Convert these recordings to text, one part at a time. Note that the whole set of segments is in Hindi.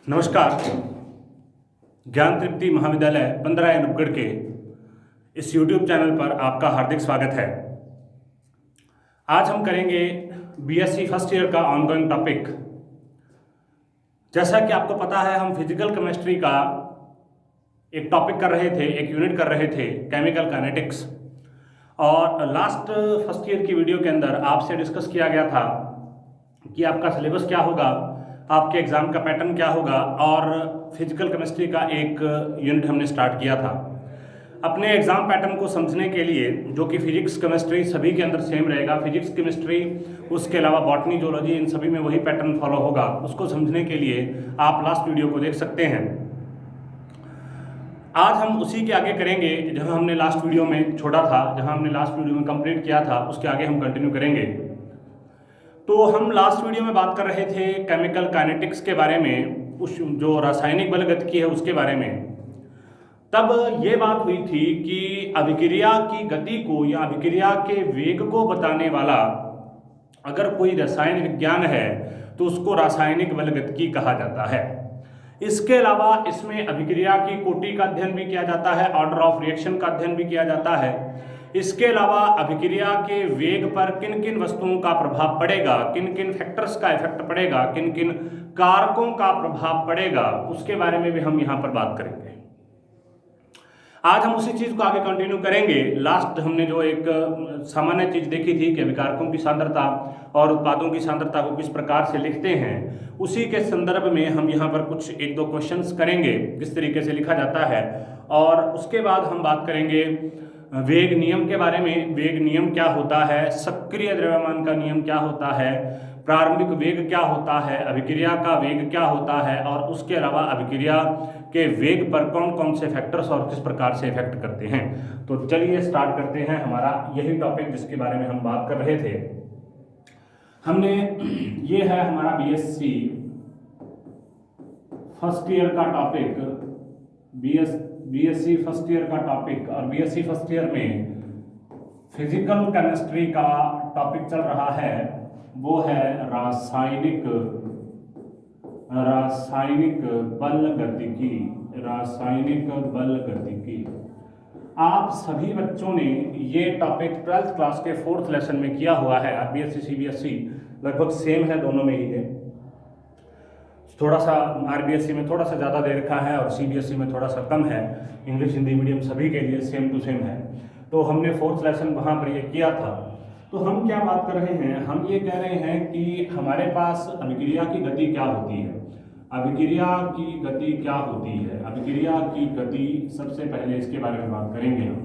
नमस्कार। ज्ञान तृप्ति महाविद्यालय 15 अनूपगढ़ के इस YouTube चैनल पर आपका हार्दिक स्वागत है। आज हम करेंगे बीएससी फर्स्ट ईयर का ऑनगोइंग टॉपिक। जैसा कि आपको पता है, हम फिजिकल केमिस्ट्री का एक टॉपिक कर रहे थे, एक यूनिट कर रहे थे, केमिकल काइनेटिक्स। और लास्ट फर्स्ट ईयर की वीडियो के अंदर आपसे डिस्कस किया गया था कि आपका सिलेबस क्या होगा, आपके एग्ज़ाम का पैटर्न क्या होगा, और फिजिकल केमिस्ट्री का एक यूनिट हमने स्टार्ट किया था। अपने एग्ज़ाम पैटर्न को समझने के लिए, जो कि फिजिक्स केमिस्ट्री सभी के अंदर सेम रहेगा, फिजिक्स केमिस्ट्री उसके अलावा बॉटनी जूलॉजी इन सभी में वही पैटर्न फॉलो होगा, उसको समझने के लिए आप लास्ट वीडियो को देख सकते हैं। आज हम उसी के आगे करेंगे जहां हमने लास्ट वीडियो में छोड़ा था, जहां हमने लास्ट वीडियो में कंप्लीट किया था, उसके आगे हम कंटिन्यू करेंगे। तो हम लास्ट वीडियो में बात कर रहे थे केमिकल काइनेटिक्स के बारे में, उस जो रासायनिक बलगतिकी है उसके बारे में। तब ये बात हुई थी कि अभिक्रिया की गति को या अभिक्रिया के वेग को बताने वाला अगर कोई रसायन विज्ञान है तो उसको रासायनिक बलगतिकी कहा जाता है। इसके अलावा इसमें अभिक्रिया की कोटि का अध्ययन भी किया जाता है, ऑर्डर ऑफ रिएक्शन का अध्ययन भी किया जाता है। इसके अलावा अभिक्रिया के वेग पर किन किन वस्तुओं का प्रभाव पड़ेगा, किन किन फैक्टर्स का इफेक्ट पड़ेगा, किन किन कारकों का प्रभाव पड़ेगा, उसके बारे में भी हम यहाँ पर बात करेंगे। आज हम उसी चीज़ को आगे कंटिन्यू करेंगे। लास्ट हमने जो एक सामान्य चीज़ देखी थी कि अभिकारकों की सांद्रता और उत्पादों की सांद्रता को किस प्रकार से लिखते हैं, उसी के संदर्भ में हम यहाँ पर कुछ एक दो क्वेश्चंस करेंगे किस तरीके से लिखा जाता है। और उसके बाद हम बात करेंगे वेग नियम के बारे में। वेग नियम क्या होता है, सक्रिय द्रव्यमान का नियम क्या होता है, प्रारंभिक वेग क्या होता है, अभिक्रिया का वेग क्या होता है, और उसके अलावा अभिक्रिया के वेग पर कौन कौन से फैक्टर्स और किस प्रकार से इफेक्ट करते हैं। तो चलिए स्टार्ट करते हैं हमारा यही टॉपिक जिसके बारे में हम बात कर रहे थे। हमने ये है हमारा बीएससी फर्स्ट ईयर का टॉपिक, बीएससी फर्स्ट ईयर का टॉपिक। और बीएससी फर्स्ट ईयर में फिजिकल केमिस्ट्री का टॉपिक चल रहा है, वो है रासायनिक बल गतिकी। रासायनिक बल गतिकी। आप सभी बच्चों ने ये टॉपिक 12th क्लास के 4th लेसन में किया हुआ है। बीएससी सीबीएसई लगभग सेम है, दोनों में ही है। थोड़ा सा आरबीएसई में थोड़ा सा ज़्यादा दे रखा है और सीबीएसई में थोड़ा सा कम है। इंग्लिश हिंदी मीडियम सभी के लिए सेम टू सेम है। तो हमने 4th लेसन वहाँ पर ये किया था। तो हम क्या बात कर रहे हैं, हम ये कह रहे हैं कि हमारे पास अभिक्रिया की गति क्या होती है। अभिक्रिया की गति क्या होती है, अभिक्रिया की गति, सबसे पहले इसके बारे में बात करेंगे हम।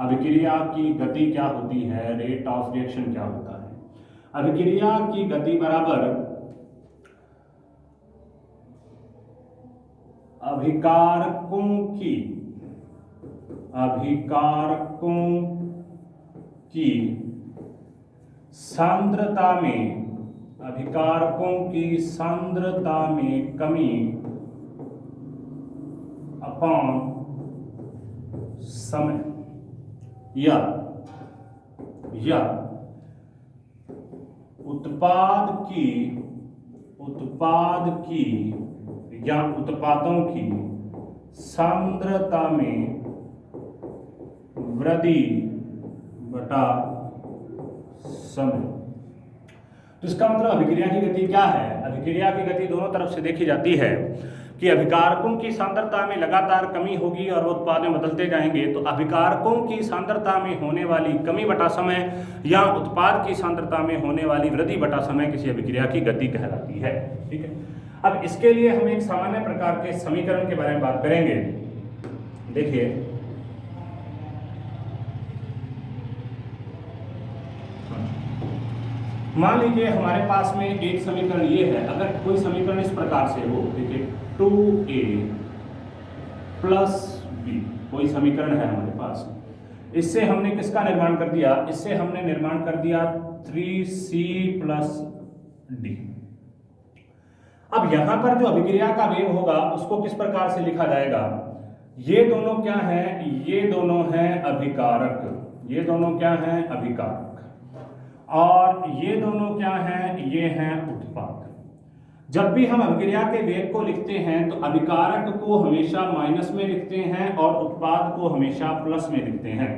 अभिक्रिया की गति क्या होती है, रेट ऑफ रिएक्शन क्या होता है। अभिक्रिया की गति बराबर अभिकारकों की सांद्रता में, अभिकारकों की सांद्रता में कमी अपॉन समय, या उत्पादों की सांद्रता में वृद्धि बटा समय। तो इसका मतलब अभिक्रिया की गति क्या है। अभिक्रिया की गति दोनों तरफ से देखी जाती है कि अभिकारकों की सांद्रता में लगातार कमी होगी और वो उत्पाद में बदलते जाएंगे। तो अभिकारकों की सांद्रता में होने वाली कमी बटा समय या उत्पाद की सांद्रता में होने वाली वृद्धि बटा समय किसी अभिक्रिया की गति कहलाती है। ठीक है। अब इसके लिए हम एक सामान्य प्रकार के समीकरण के बारे में बात करेंगे। देखिए, मान लीजिए हमारे पास में एक समीकरण ये है। अगर कोई समीकरण इस प्रकार से हो, देखिए 2a + b कोई समीकरण है हमारे पास, इससे हमने किसका निर्माण कर दिया, इससे हमने निर्माण कर दिया 3c + d। अब यहां पर जो अभिक्रिया का वेग होगा उसको किस प्रकार से लिखा जाएगा। ये दोनों क्या हैं, ये दोनों हैं अभिकारक, ये दोनों क्या हैं अभिकारक, और ये दोनों क्या हैं, ये हैं उत्पाद। जब भी हम अभिक्रिया के वेग को लिखते हैं तो अभिकारक को हमेशा माइनस में लिखते हैं और उत्पाद को हमेशा प्लस में लिखते हैं,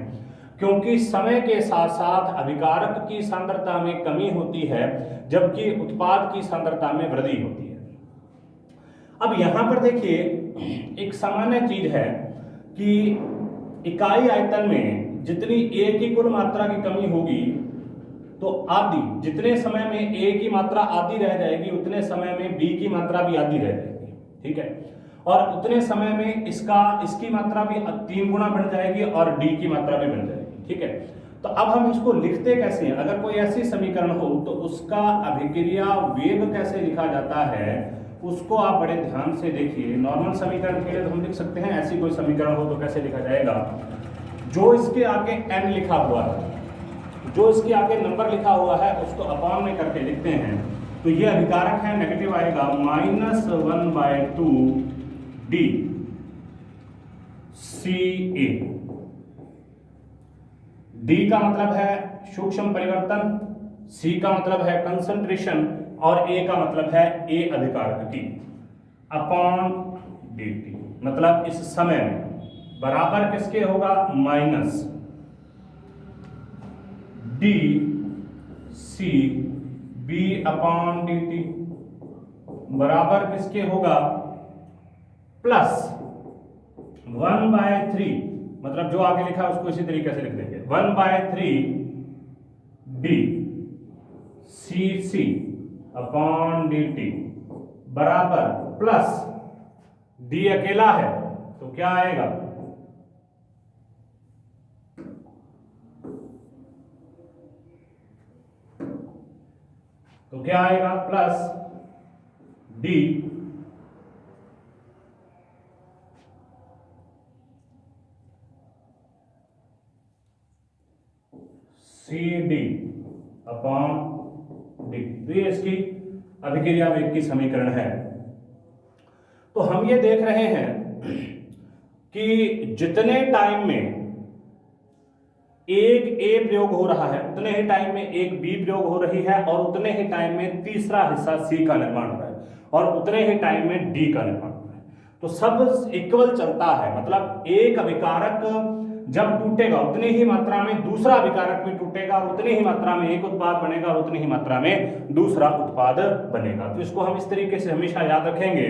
क्योंकि समय के साथ साथ अभिकारक की सांद्रता में कमी होती है जबकि उत्पाद की सांद्रता में वृद्धि होती है। अब यहां पर देखिए एक सामान्य चीज है कि इकाई आयतन में जितनी ए की कुल मात्रा की कमी होगी तो आधी, जितने समय में ए की मात्रा आधी रह जाएगी उतने समय में बी की मात्रा भी आधी रह जाएगी, ठीक है, और उतने समय में इसकी मात्रा भी 3 गुना बढ़ जाएगी और डी की मात्रा भी बढ़ जाएगी, ठीक है। तो अब हम इसको लिखते कैसे हैं? अगर कोई ऐसी समीकरण हो तो उसका अभिक्रिया वेग कैसे लिखा जाता है उसको आप बड़े ध्यान से देखिए। नॉर्मल समीकरण के लिए तो हम लिख सकते हैं, ऐसी कोई समीकरण हो तो कैसे लिखा जाएगा, जो इसके आगे n लिखा हुआ है, जो इसके आगे नंबर लिखा हुआ है उसको अपॉन में करके लिखते हैं। तो ये अभिकारक है, नेगेटिव आएगा -1/2 डी सी ए। डी का मतलब है सूक्ष्म परिवर्तन, सी का मतलब है कंसंट्रेशन और ए का मतलब है ए अभिकारक की अपॉन डी टी। मतलब इस समय में बराबर किसके होगा, minus d C B upon d t बराबर किसके होगा, प्लस 1/3, मतलब जो आगे लिखा है उसको इसी तरीके से लिख देंगे 1/3 d C C upon d t बराबर प्लस डी अकेला है तो क्या आएगा, तो क्या आएगा plus d C D upon d. तो ये इसकी अभिक्रिया वेग की समीकरण है। तो हम ये देख रहे हैं कि जितने टाइम में एक ए प्रयोग हो रहा है उतने ही टाइम में एक बी प्रयोग हो रही है और उतने ही टाइम में तीसरा हिस्सा सी का निर्माण हो रहा है और उतने ही टाइम में डी का निर्माण हो रहा है। तो सब इक्वल चलता है, मतलब एक अभिकारक जब टूटेगा उतनी ही मात्रा में दूसरा अभिकारक भी टूटेगा और उतनी ही मात्रा में एक उत्पाद बनेगा और उतनी ही मात्रा में दूसरा उत्पाद बनेगा। तो इसको हम इस तरीके से हमेशा याद रखेंगे।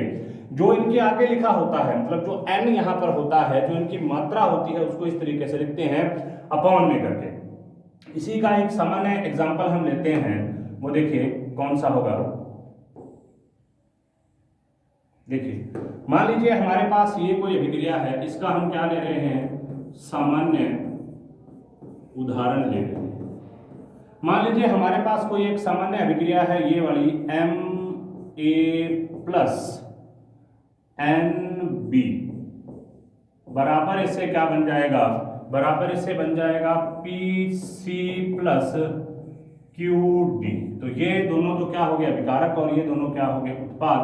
जो इनके आगे लिखा होता है, मतलब जो n यहाँ पर होता है, जो इनकी मात्रा होती है उसको इस तरीके से लिखते हैं अपॉन में करके। इसी का एक सामान्य एग्जांपल हम लेते हैं, वो देखिए कौन सा होगा। देखिए मान लीजिए हमारे पास ये कोई अभिक्रिया है, इसका हम क्या ले रहे हैं, सामान्य उदाहरण ले रहे हैं। मान लीजिए हमारे पास कोई एक सामान्य अभिक्रिया है, ये वाली MA+NB बराबर इससे क्या बन जाएगा, बराबर इससे बन जाएगा PC+QD। तो ये दोनों तो क्या हो गए अभिकारक और ये दोनों क्या हो गए उत्पाद।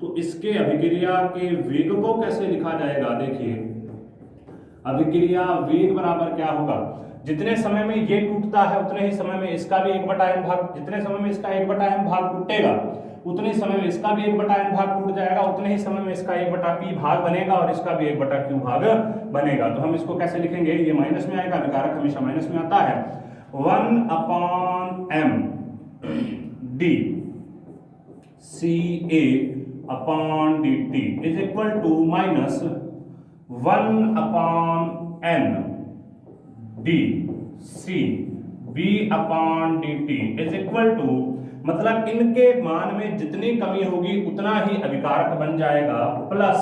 तो इसके अभिक्रिया के वेग को कैसे लिखा जाएगा, देखिए अभिक्रिया वेग बराबर क्या होगा, जितने समय में ये टूटता है उतने ही समय में इसका भी 1/n भाग, जितने समय में इसका 1/n भाग टूटेगा उतने समय में इसका भी 1/n भाग टूट जाएगा, उतने ही समय में इसका 1/p भाग बनेगा और इसका भी 1/q भाग बनेगा। तो हम इसको कैसे लिखेंगे, ये माइनस में आएगा, अभिकारक हमेशा माइनस में आता है। 1/m d CA upon dt is equal to minus 1/n d C B upon dt is equal to, मतलब इनके मान में जितनी कमी होगी उतना ही अभिकारक बन जाएगा, plus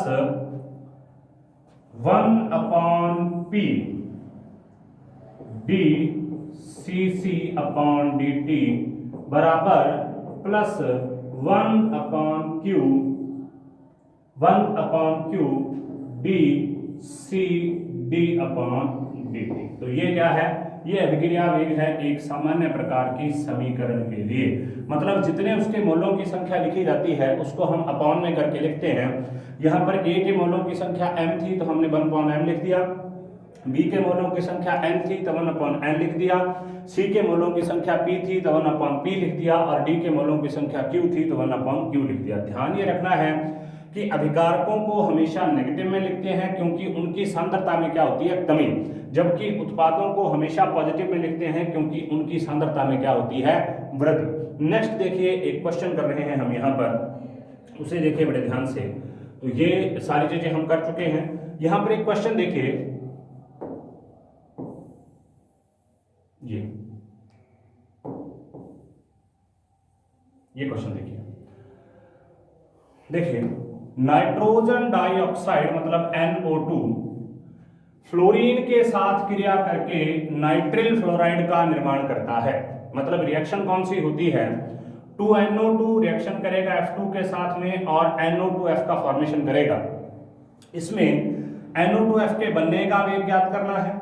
1/p d CC upon dt बराबर plus 1/q d C D upon dt। तो ये क्या है, ये अभिक्रिया वेग है एक सामान्य प्रकार की समीकरण के लिए। मतलब जितने उसके मोलों की संख्या लिखी जाती है उसको हम अपॉन में करके लिखते हैं। यहाँ पर A के मोलों की संख्या m थी तो हमने 1/m लिख दिया, B के मोलों की संख्या N थी तो 1/N लिख दिया, C के मोलों की संख्या P थी तो 1/P लिख दिया, और D के मोलों की संख्या Q थी तो 1/Q लिख दिया। ध्यान ये रखना है कि अभिकारकों को हमेशा नेगेटिव में लिखते हैं क्योंकि उनकी सांद्रता में क्या होती है, कमी, जबकि उत्पादों को हमेशा पॉजिटिव में लिखते हैं क्योंकि उनकी सांद्रता में क्या होती है, वृद्धि। नेक्स्ट देखिए, एक क्वेश्चन कर रहे हैं हम यहाँ पर, उसे देखिए बड़े ध्यान से। तो ये सारी चीजें हम कर चुके हैं। यहाँ पर एक क्वेश्चन देखिए, ये क्वेश्चन देखिए, नाइट्रोजन डाइऑक्साइड मतलब NO2 फ्लोरीन के साथ क्रिया करके नाइट्रिल फ्लोराइड का निर्माण करता है। मतलब रिएक्शन कौन सी होती है, 2NO2 रिएक्शन करेगा F2 के साथ में और NO2F का फॉर्मेशन करेगा। इसमें NO2F के बनने का वेग ज्ञात करना है,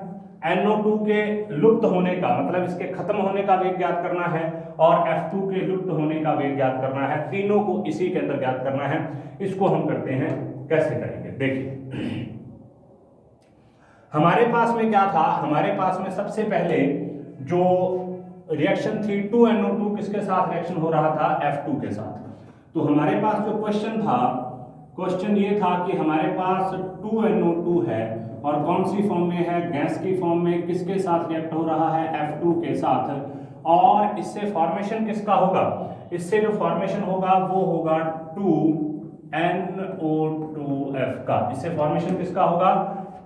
NO2 के लुप्त होने का मतलब इसके खत्म होने का वेग ज्ञात करना है, और F2 के लुप्त होने का वेग ज्ञात करना है। तीनों को इसी के अंदर ज्ञात करना है। इसको हम करते हैं, कैसे करेंगे देखिए। हमारे पास में क्या था, हमारे पास में सबसे पहले जो रिएक्शन थी 2NO2 किसके साथ रिएक्शन हो रहा था, F2 के साथ। तो हमारे पास जो क्वेश्चन था, क्वेश्चन ये था कि हमारे पास 2NO2 है और कौन सी फॉर्म में है, गैस की फॉर्म में, किसके साथ रिएक्ट हो रहा है, F2 के साथ, और इससे फॉर्मेशन किसका होगा, इससे जो फॉर्मेशन होगा वो होगा 2NO2F का। इससे फॉर्मेशन किसका होगा,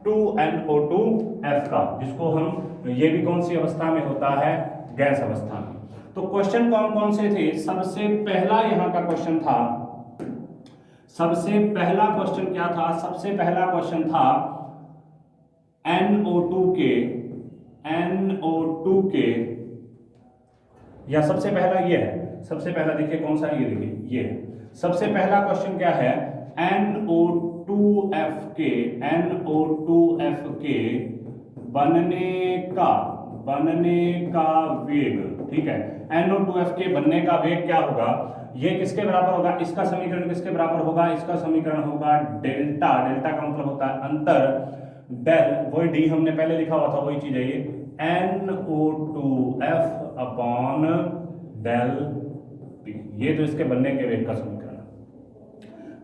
2NO2F का, जिसको हम, ये भी कौन सी अवस्था में होता है, गैस अवस्था में। तो क्वेश्चन कौन कौन से थे, सबसे पहला यहाँ का क्वेश्चन था, सबसे पहला क्वेश्चन क्या था, सबसे पहला क्वेश्चन था NO2 के, या सबसे पहला ये है, सबसे पहला देखिए कौन सा, ये देखिए, ये सबसे पहला क्वेश्चन क्या है, NO2F के बनने का वेग, ठीक है, NO2F के बनने का वेग क्या होगा, ये किसके बराबर होगा, इसका समीकरण किसके बराबर होगा, इसका समीकरण होगा डेल्टा, डेल्टा का मतलब होता है अंतर, डेल, वही डी हमने पहले लिखा हुआ था वही चीज है ये, NO2F अपॉन डेल P, ये तो इसके बनने के वेग का समीकरण।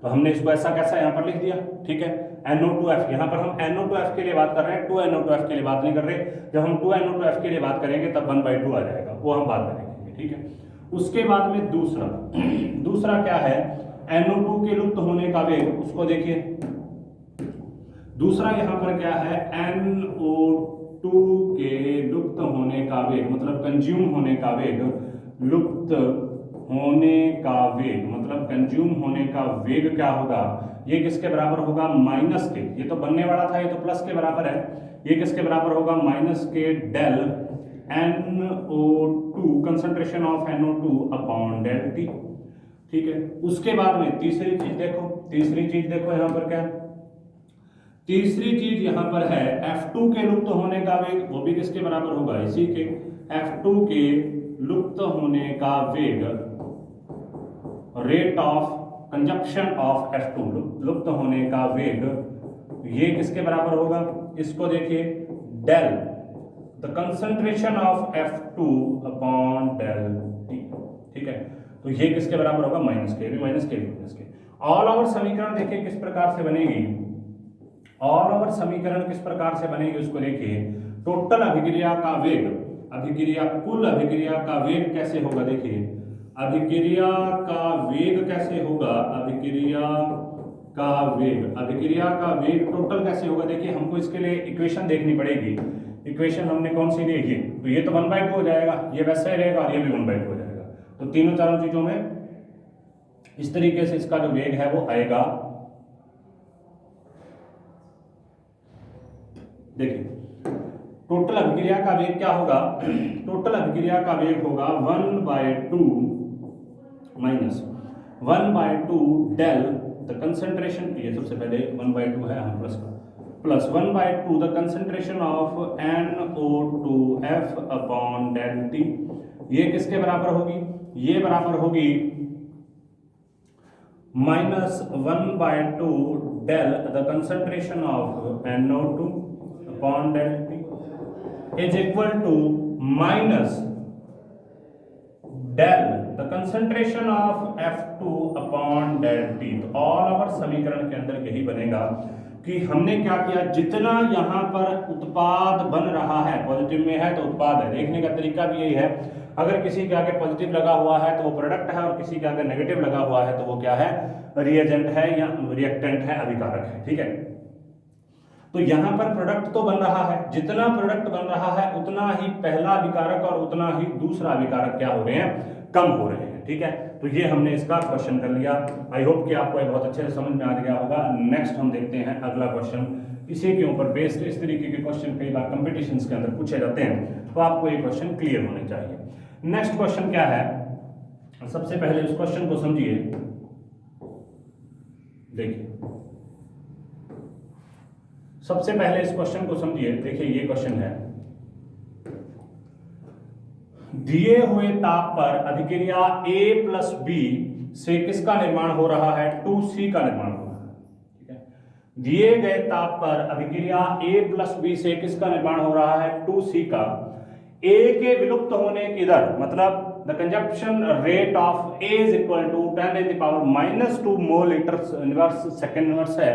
तो हमने इसको ऐसा कैसा यहाँ पर लिख दिया, ठीक है, NO2F, यहाँ पर हम NO2F के लिए बात कर रहे हैं, 2NO2F के लिए बात नहीं कर रहे। जब हम 2NO2F के लिए बात करेंगे तब 1/2 आ जाएगा, वो हम बात करेंगे, ठीक है। उसके बाद में दूसरा क्या है, NO2 के लुप्त होने का वेग, उसको देखिए। दूसरा यहाँ पर क्या है, NO2 के लुप्त होने का वेग मतलब कंज्यूम होने का वेग, लुप्त होने का वेग मतलब कंज्यूम होने का वेग क्या होगा, ये किसके बराबर होगा, माइनस के, ये तो बनने वाला था, ये तो प्लस के बराबर है, ये किसके बराबर होगा, माइनस के del NO2 concentration of NO2 upon del T, ठीक है। उसके बाद में तीसरी चीज देखो यहाँ पर क्या, तीसरी चीज यहाँ पर है F2 के लुप्त होने का वेग, वो भी किसके बराबर होगा, इसी के, F2 के लुप्त होने का वेग, rate of consumption of F2, लुप्त होने का वेग, ये किसके बराबर होगा, इसको देखिए, del the concentration of F2 upon del T, ठीक है। तो ये किसके बराबर होगा, माइनस के, भी माइनस के, भी माइनस के। ऑल ओवर समीकरण देखिए किस प्रकार से बनेगी, ऑल ओवर समीकरण किस प्रकार से बनेगी उसको देखिए। टोटल अभिक्रिया का वेग, कुल अभिक्रिया का वेग कैसे होगा, देखिए अभिक्रिया का वेग कैसे होगा, अभिक्रिया का वेग टोटल कैसे होगा, देखिए हमको इसके लिए इक्वेशन देखनी पड़ेगी। इक्वेशन हमने कौन सी ली है, तो ये तो 1/2 हो जाएगा, ये वैसे ही रहेगा और ये भी 1/2 हो जाएगा। तो तीनों चारों चीजों में इस तरीके से इसका जो वेग है वो आएगा। देखिए टोटल अभिक्रिया का वेग क्या होगा, टोटल अभिक्रिया का वेग होगा 1/2 माइनस 1/2 डेल द कंसंट्रेशन, ये सबसे पहले 1/2 है, हम plus 1/2 the concentration of NO2F upon del T, ये किसके बराबर होगी, ये बराबर होगी minus 1/2 del the concentration of NO2 upon del t is equal to minus del the concentration of F2 upon del t. तो ऑल ओवर समीकरण के अंदर यही बनेगा कि हमने क्या किया, जितना यहाँ पर उत्पाद बन रहा है, पॉजिटिव में है तो उत्पाद है, देखने का तरीका भी यही है। अगर किसी के आगे पॉजिटिव लगा हुआ है तो वो प्रोडक्ट है, और किसी के आगे नेगेटिव लगा हुआ है तो वो क्या है, रिएजेंट है या रिएक्टेंट है, अभिकारक है। ठीक है, तो यहाँ पर प्रोडक्ट तो बन रहा है, जितना प्रोडक्ट बन रहा है उतना ही पहला अभिकारक और उतना ही दूसरा अभिकारक क्या हो रहे हैं, कम हो रहे हैं। ठीक है, तो ये हमने इसका क्वेश्चन कर लिया। आई होप कि आपको ये बहुत अच्छे से समझ में आ गया होगा। नेक्स्ट हम देखते हैं अगला क्वेश्चन। इसी के ऊपर बेस्ड इस तरीके के क्वेश्चन कई बार कंपटीशंस के अंदर पूछे जाते हैं, तो आपको ये क्वेश्चन क्लियर होने चाहिए। नेक्स्ट क्वेश्चन क्या है, सबसे पहले उस क्वेश्चन को समझिए। देखिए, सबसे पहले इस क्वेश्चन को समझिए। देखिए, ये क्वेश्चन है, दिए हुए ताप पर अभिक्रिया A प्लस बी से किसका निर्माण हो रहा है, 2C का निर्माण हो रहा है। ठीक है, दिए गए ताप पर अभिक्रिया A प्लस बी से किसका निर्माण हो रहा है, 2C का। A के विलुप्त होने की दर, मतलब the consumption rate of A is equal to 10⁻⁻² mole litre inverse second inverse है।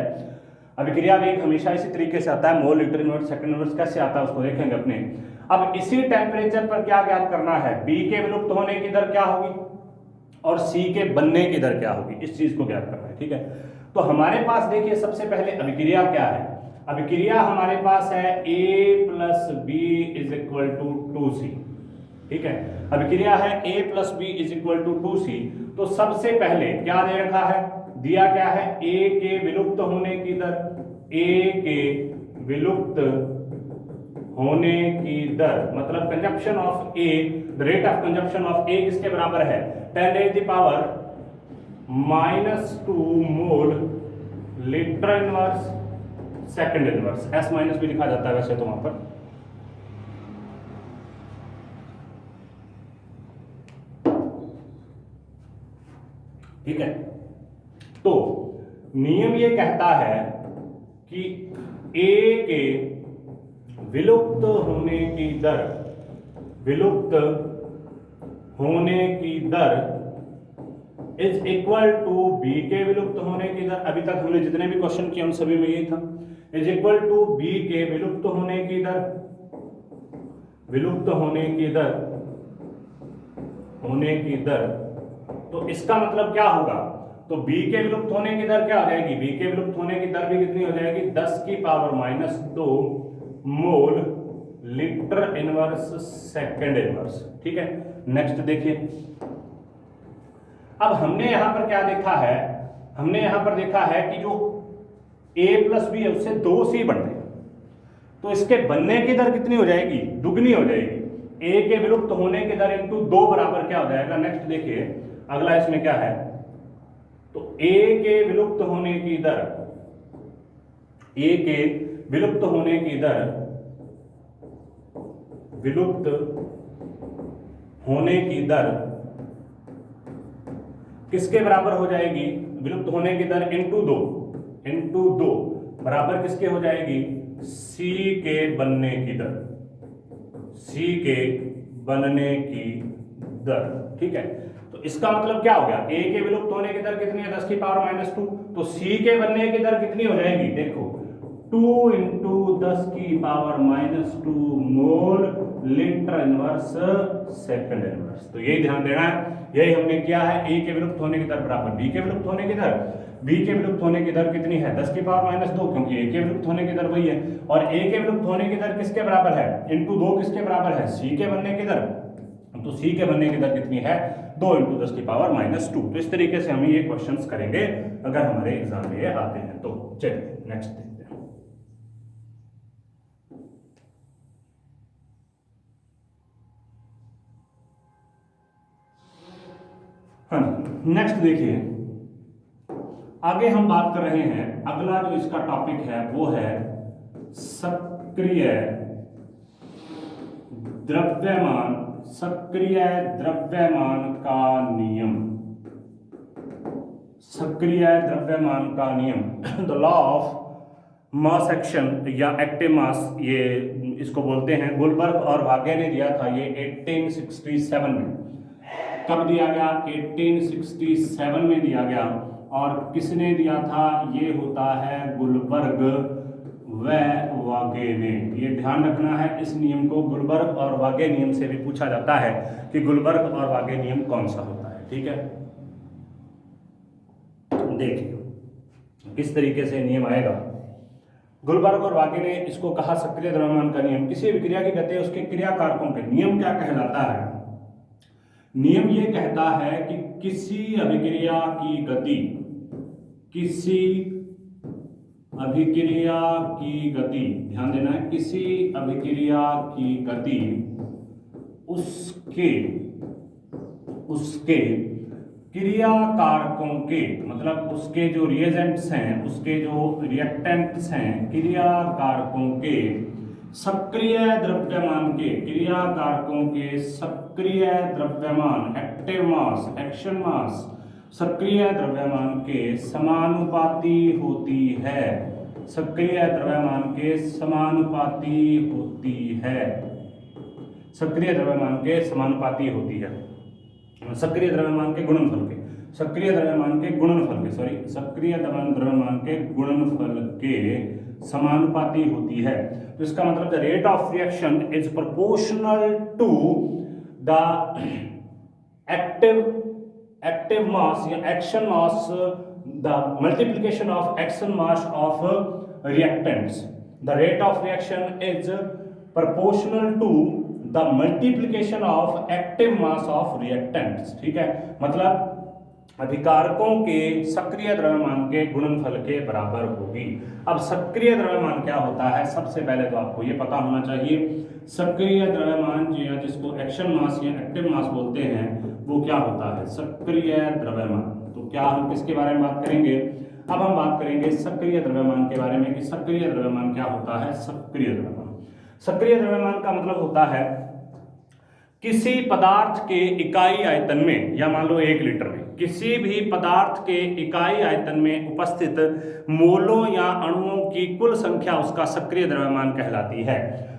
अभिक्रिया वेग हमेशा इसी तरीके से आता है, mole litre inverse second inverse कैसे आता है उसको देखेंगे अपने। अब इसी टेम्परेचर पर क्या ज्ञात करना है, B के विलुप्त होने की दर क्या होगी और C के बनने की दर क्या होगी, इस चीज को ज्ञात करना है। ठीक है, तो हमारे पास देखिए सबसे पहले अभिक्रिया क्या है, अभिक्रिया हमारे पास है A plus B is equal to 2C। ठीक है, अभिक्रिया है A plus B is equal to 2C। तो सबसे पहले क्या दे रखा है, दिया क्या है, A के विलुप्त होने की दर, A के विलुप्त होने की दर, मतलब consumption of A, the rate of consumption of A किसके बराबर है, 10⁻⁻² mole litre inverse second inverse. S minus भी लिखा जाता है वैसे तो वहां पर। ठीक है, तो नियम ये कहता है कि A के विलुप्त होने की दर, विलुप्त होने की दर इज इक्वल टू B के विलुप्त होने की दर। अभी तक हमने जितने भी क्वेश्चन किए उन सभी में यही था, इज इक्वल टू B के विलुप्त होने की दर, विलुप्त होने की दर, होने की दर। तो इसका मतलब क्या होगा, तो B के विलुप्त होने की दर क्या हो जाएगी, B के विलुप्त होने की दर भी कितनी हो जाएगी, 10⁻⁻² mole litre inverse second inverse. ठीक है, नेक्स्ट देखिए। अब हमने यहां पर क्या देखा है, हमने यहां पर देखा है कि जो A प्लस बी है उससे 2C बन रहे हैं, तो इसके बनने की दर कितनी हो जाएगी, दुगनी हो जाएगी। A के विलुप्त होने की दर इंटू 2 बराबर क्या हो जाएगा। नेक्स्ट देखिए अगला इसमें क्या है, तो A के विलुप्त होने की दर, A के विलुप्त होने की दर, विलुप्त होने की दर किसके बराबर हो जाएगी, विलुप्त होने की दर इंटू 2 बराबर किसके हो जाएगी, C के बनने की दर, C के बनने की दर। ठीक है, तो इसका मतलब क्या हो गया, A के विलुप्त होने की दर कितनी है, 10⁻⁻²। तो C के बनने की दर कितनी हो जाएगी, देखो 2 × 10⁻⁻² mole litre inverse second inverse. तो यही ध्यान देना है, यही हमने किया है। A के विलुप्त होने की दर बराबर B के विलुप्त होने की दर, B के विलुप्त होने की दर कितनी है, 10⁻⁻², क्योंकि A के विलुप्त होने की दर वही है। और A के विलुप्त होने की दर किसके बराबर है, इंटू 2 किसके बराबर है, C के बनने की दर। तो C के बनने की दर कितनी है, 2 × 10⁻⁻²। तो इस तरीके से हम ये क्वेश्चंस करेंगे अगर हमारे एग्जाम में ये आते हैं तो। चलिए नेक्स्ट देखते हैं। हाँ, नेक्स्ट देखिए, आगे हम बात कर रहे हैं, अगला जो इसका टॉपिक है वो है सक्रिय द्रव्यमान, सक्रिय द्रव्यमान का नियम, सक्रिय द्रव्यमान का नियम। The law of mass action या एक्टिव मास, ये इसको बोलते हैं। गुलबर्ग और वागे ने दिया था ये 1867 में। कब दिया गया? 1867 में दिया गया। और किसने दिया था? ये होता है गुलबर्ग व वागे ने। ये ध्यान रखना है, इस नियम को गुलबर्ग और वागे नियम से भी पूछा जाता है कि गुलबर्ग और वागे नियम कौन सा होता है। ठीक है, देखिए किस तरीके से नियम आएगा। गुलबर्ग और वागे ने इसको कहा सक्रिय द्रव्यमान का नियम। किसी विक्रिया की गति उसके क्रिया कारकों के नियम क्या कहलाता है? नियम ये कहता है कि किसी अभिक्रिया की गति, किसी अभिक्रिया की गति, ध्यान देना है, किसी अभिक्रिया की गति उसके क्रिया कारकों के, मतलब उसके जो रिएजेंट्स हैं, उसके जो रिएक्टेंट्स हैं, क्रिया कारकों के सक्रिय द्रव्यमान के, क्रिया कारकों के सक्रिय द्रव्यमान, एक्टिव मास, एक्शन मास, सक्रिय द्रव्यमान के समानुपाती होती है। सक्रिय द्रव्यमान के समानुपाती होती है। सक्रिय द्रव्यमान के समानुपाती होती है। सक्रिय द्रव्यमान के गुणनफल के, सक्रिय द्रव्यमान के गुणनफल के, सॉरी, सक्रिय द्रव्यमान के गुणनफल के समानुपाती होती है। तो इसका मतलब the rate of reaction is proportional to the active mass या action mass, the multiplication of action mass of reactants. The rate of reaction is proportional to the multiplication of active mass of reactants. ठीक है, मतलब अभिकारकों के सक्रिय द्रव्यमान के गुणनफल के बराबर होगी। अब सक्रिय द्रव्यमान क्या होता है? सबसे पहले तो आपको ये पता होना चाहिए सक्रिय द्रव्यमान या जिसको एक्शन मास या एक्टिव मास बोलते हैं वो क्या होता है? सक्रिय द्रव्यमान। तो क्या हम किसके बारे में बात करेंगे? अब हम बात करेंगे सक्रिय द्रव्यमान के बारे में कि सक्रिय द्रव्यमान क्या होता है। सक्रिय द्रव्यमान, सक्रिय द्रव्यमान का मतलब होता है किसी पदार्थ के इकाई आयतन में, या मान लो 1 लीटर में, किसी भी पदार्थ के इकाई आयतन में उपस्थित मोलों या अणुओं की कुल संख्या उसका सक्रिय द्रव्यमान कहलाती है।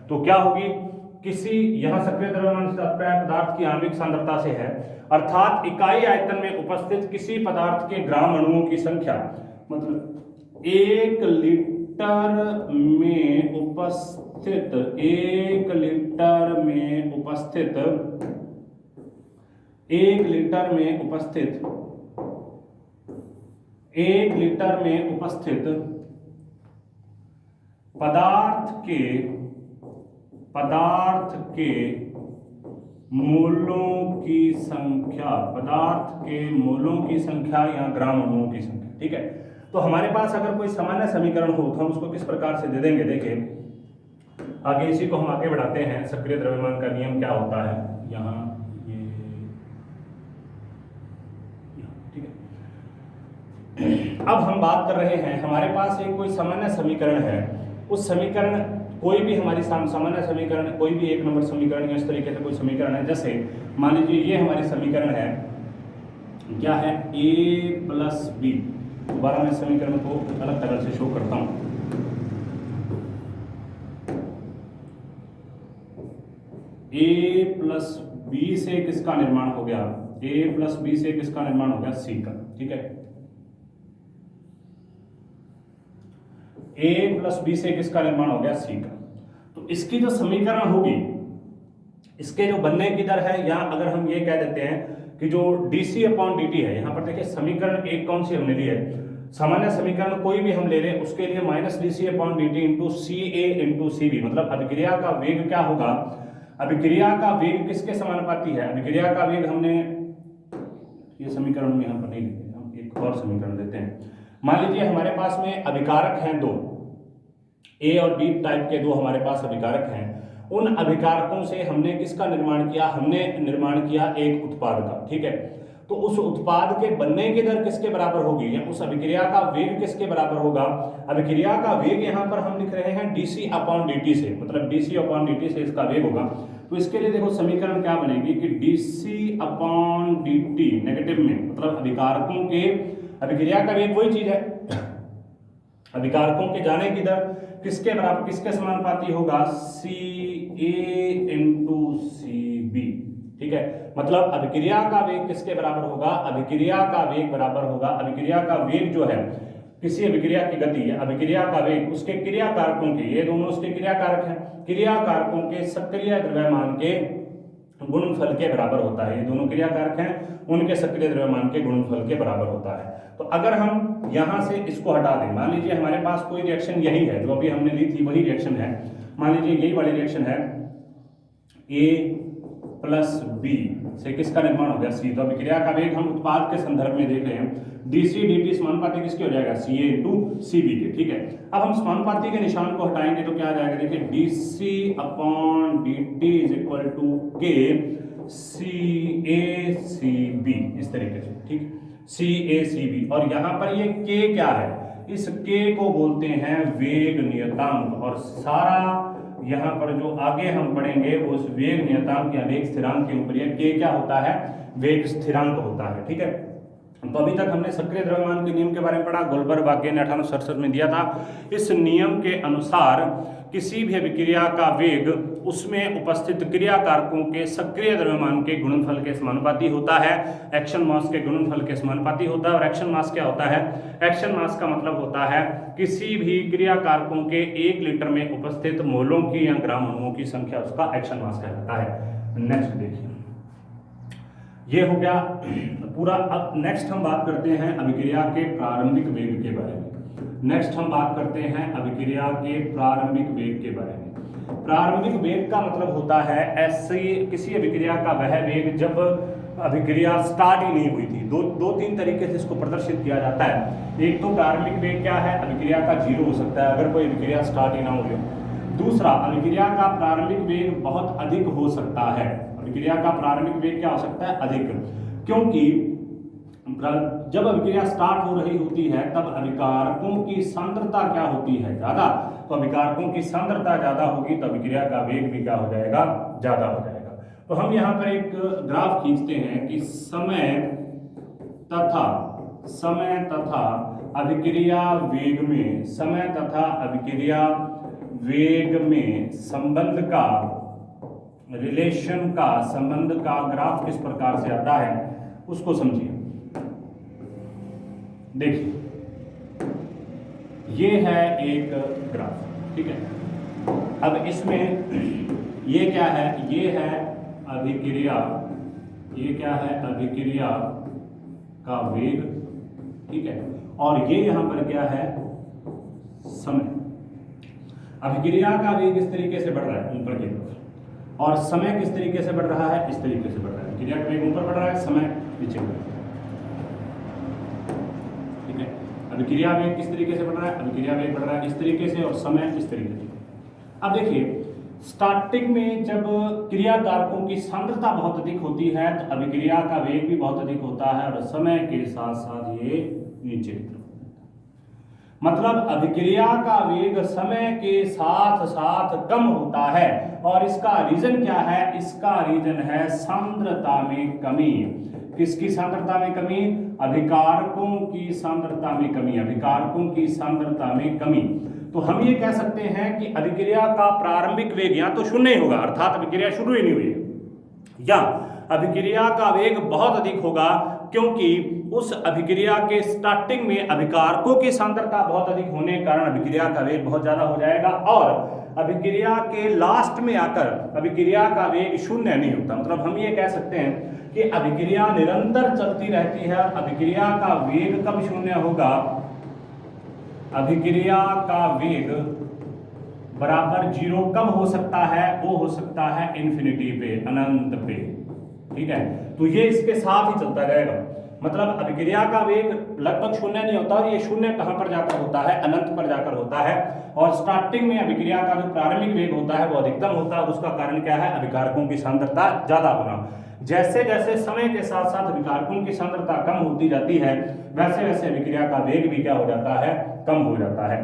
तो क्या होगी? किसी, यहाँ सक्रिय द्रव्यमान से तात्पर्य पदार्थ की आणविक सांद्रता से है, अर्थात इकाई आयतन में उपस्थित किसी पदार्थ के ग्राम अणुओं की संख्या, मतलब 1 लीटर में उपस्थित 1 लीटर में उपस्थित 1 लीटर में उपस्थित 1 लीटर में उपस्थित पदार्थ के मोलों की संख्या, पदार्थ के मोलों की संख्या या ग्राम अणुओं की संख्या। ठीक है, तो हमारे पास अगर कोई सामान्य समीकरण हो तो हम उसको किस प्रकार से दे देंगे? देखिए आगे इसी को हम आगे बढ़ाते हैं। सक्रिय द्रव्यमान का नियम क्या होता है? यहाँ ये, ठीक है। अब हम बात कर रहे हैं, हमारे पास एक कोई सामान्य समीकरण है, उस समीकरण कोई भी हमारी सामान्य समीकरण, कोई भी 1 नंबर समीकरण या इस तरीके से कोई समीकरण है। जैसे मान लीजिए ये हमारी समीकरण है, क्या है? a plus B. दोबारा मैं समीकरण को अलग तरह से शो करता हूं। a प्लस बी से किसका निर्माण हो गया? a प्लस बी से किसका निर्माण हो गया? c का। ठीक है, a प्लस बी से किसका निर्माण हो गया? c का। तो इसकी जो समीकरण होगी, इसके जो बनने की दर है, या अगर हम ये कह देते हैं कि जो dc अपॉन dt है, यहाँ पर देखिए समीकरण एक कौन सी हमने ली है? सामान्य समीकरण कोई भी हम ले लें उसके लिए minus dc upon dt into C A into C B, मतलब अभिक्रिया का वेग क्या होगा? अभिक्रिया का वेग किसके समानुपाती है? अभिक्रिया का वेग, हमने ये समीकरण में यहाँ पर नहीं लिखे, हम एक और समीकरण देते हैं। मान लीजिए हमारे पास में अभिकारक हैं 2, ए और बी टाइप के 2 हमारे पास अभिकारक हैं। उन अभिकारकों से हमने किसका निर्माण किया? हमने निर्माण किया एक उत्पाद का। ठीक है, तो उस उत्पाद के बनने की दर किसके बराबर होगी, या उस अभिक्रिया का वेग किसके बराबर होगा? अभिक्रिया का वेग यहाँ पर हम लिख रहे हैं dc अपॉन dt से, मतलब dc अपॉन dt से इसका वेग होगा। तो इसके लिए देखो समीकरण क्या बनेगी कि dc अपॉन dt नेगेटिव में, मतलब अभिकारकों के, अभिक्रिया का वेग वही चीज है, अभिकारकों के जाने की दर किसके बराबर, किसके समानुपाती होगा, CA इंटू CB। ठीक है, मतलब अभिक्रिया का वेग किसके बराबर होगा, अभिक्रिया का वेग बराबर होगा, अभिक्रिया का वेग जो है किसी अभिक्रिया की गति है, अभिक्रिया का वेग उसके क्रिया कारकों के, ये दोनों उसके क्रिया कारक हैं, क्रिया कारकों के सक्रिय द्रव्यमान के गुणनफल के बराबर होता है। ये दोनों क्रिया कारक हैं, उनके सक्रिय द्रव्यमान के गुणनफल के बराबर होता है। तो अगर हम यहां से इसको हटा दें, मान लीजिए हमारे पास कोई रिएक्शन यही है जो अभी हमने ली थी, वही रिएक्शन है, मान लीजिए यही वाली रिएक्शन है, A प्लस B से किसका निर्माण हो गया, C। तो अभिक्रिया का वेग हम उत्पाद के संदर्भ में देख रहे हैं, DC dt समानुपाती किसके हो जाएगा, CA इंटू CB के। ठीक है, अब हम समानुपाती के निशान को हटाएंगे तो क्या आ जाएगा, देखिए DC upon dt is equal to K CA CB, इस तरीके से। ठीक, CA CB, और यहाँ पर ये K क्या है, इस K को बोलते हैं वेग नियतांक, और सारा यहाँ पर जो आगे हम पढ़ेंगे वो उस वेग नियतांक या वेग स्थिरांक के ऊपर, यह K क्या होता है, वेग स्थिरांक होता है। ठीक है, तो अभी तक हमने सक्रिय द्रव्यमान के नियम के बारे में पढ़ा, गोल्डबर्ग वाक्य ने 1867 में दिया था। इस नियम के अनुसार किसी भी अभिक्रिया का वेग उसमें उपस्थित क्रिया कारकों के सक्रिय द्रव्यमान के गुणनफल के समानुपाती होता है, एक्शन मास के गुणनफल के समानुपाती होता है। और एक्शन मास क्या होता है, एक्शन मास का मतलब होता है किसी भी क्रिया कारकों के 1 लीटर में उपस्थित मोलों की या ग्राम अणुओं की संख्या, उसका एक्शन मास कहलाता है। नेक्स्ट देखिए, ये हो गया पूरा। अब नेक्स्ट हम बात करते हैं अभिक्रिया के प्रारंभिक वेग के बारे में। नेक्स्ट हम बात करते हैं अभिक्रिया के प्रारंभिक वेग के बारे में। प्रारंभिक वेग का मतलब होता है ऐसी किसी अभिक्रिया का वह वेग जब अभिक्रिया स्टार्ट ही नहीं हुई थी। दो तीन तरीके से इसको प्रदर्शित किया जाता है। एक तो प्रारंभिक वेग क्या है, अभिक्रिया का 0 हो सकता है अगर कोई अभिक्रिया स्टार्ट ही ना हुई हो। दूसरा, अभिक्रिया का प्रारंभिक वेग बहुत अधिक हो सकता है। अभिक्रिया का प्रारंभिक वेग क्या हो सकता है, अधिक, क्योंकि जब अभिक्रिया स्टार्ट हो रही होती है तब अभिकारकों की सांद्रता क्या होती है, ज्यादा। तो अभिकारकों की सांद्रता ज्यादा होगी तो अभिक्रिया का वेग भी क्या हो जाएगा, ज्यादा हो जाएगा। तो हम यहाँ पर एक ग्राफ खींचते हैं कि समय तथा अभिक्रिया वेग में, समय तथा अभिक्रिया वेग में संबंध का, रिलेशन का, संबंध का ग्राफ किस प्रकार से आता है उसको समझिए। देखिए, ये है एक ग्राफ, ठीक है। अब इसमें ये क्या है, ये है अभिक्रिया, ये क्या है, अभिक्रिया का वेग, ठीक है। और ये यहां पर क्या है, समय। अभिक्रिया का वेग इस तरीके से बढ़ रहा है ऊपर की तरफ, और समय किस तरीके से बढ़ रहा है, इस तरीके से बढ़ रहा है। अभिक्रिया का वेग ऊपर बढ़ रहा है, समय नीचे बढ़ रहा है, ठीक है। अभिक्रिया वेग किस तरीके से बढ़ रहा है, अभिक्रिया वेग बढ़ रहा है इस तरीके से, और समय इस तरीके से। अब देखिए, स्टार्टिंग में जब क्रिया कारकों की सांद्रता बहुत अधिक होती है तो अभिक्रिया का वेग भी बहुत अधिक होता है, और समय के साथ साथ ये नीचे की तरफ। मतलब अभिक्रिया का वेग समय के साथ साथ कम होता है, और इसका रीजन क्या है, इसका रीजन है सांद्रता में कमी। किसकी सांद्रता में कमी, अभिकारकों की सांद्रता में कमी, अभिकारकों की सांद्रता में कमी। तो हम ये कह सकते हैं कि अभिक्रिया का प्रारंभिक वेग या तो शून्य ही होगा, अर्थात अभिक्रिया शुरू ही नहीं हुई है, या अभिक्रिया का वेग बहुत अधिक होगा क्योंकि उस अभिक्रिया के स्टार्टिंग में अभिकारकों की सांद्रता बहुत अधिक होने के कारण अभिक्रिया का वेग बहुत ज्यादा हो जाएगा, और अभिक्रिया के लास्ट में आकर अभिक्रिया का वेग शून्य नहीं होता। मतलब हम ये कह सकते हैं कि अभिक्रिया निरंतर चलती रहती है, अभिक्रिया का वेग कब शून्य होगा, अभिक्रिया का वेग बराबर 0 कब हो सकता है, वो हो सकता है इन्फिनिटी पे, अनंत पे, ठीक है। तो ये इसके साथ ही चलता रहेगा, मतलब अभिक्रिया का वेग लगभग शून्य नहीं होता, और ये शून्य कहां पर जाकर होता है, अनंत पर जाकर होता है। और स्टार्टिंग में अभिक्रिया का जो प्रारंभिक वेग होता है वो अधिकतम होता है, उसका कारण क्या है, अभिकारकों की सांद्रता ज्यादा होना। जैसे जैसे समय के साथ साथ अभिकारकों की सांद्रता कम होती जाती है वैसे वैसे अभिक्रिया का वेग भी क्या हो जाता है, कम हो जाता है।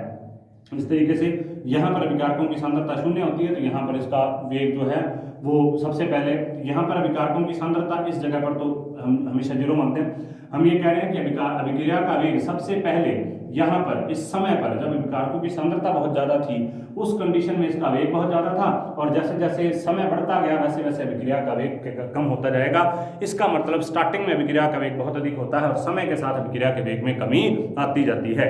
इस तरीके से यहाँ पर अभिकारकों की सांद्रता शून्य होती है तो यहाँ पर इसका वेग जो है वो सबसे पहले, यहाँ पर अभिकारकों की सांद्रता इस जगह पर तो हम हमेशा 0 मानते हैं। हम ये कह रहे हैं कि अभिक्रिया का वेग सबसे पहले यहाँ पर इस समय पर जब अभिकारकों की सांद्रता बहुत ज़्यादा थी, उस कंडीशन में इसका वेग बहुत ज़्यादा था, और जैसे जैसे समय बढ़ता गया वैसे वैसे अभिक्रिया का वेग कम होता जाएगा। इसका मतलब स्टार्टिंग में अभिक्रिया का वेग बहुत अधिक होता है और समय के साथ अभिक्रिया के वेग में कमी आती जाती है।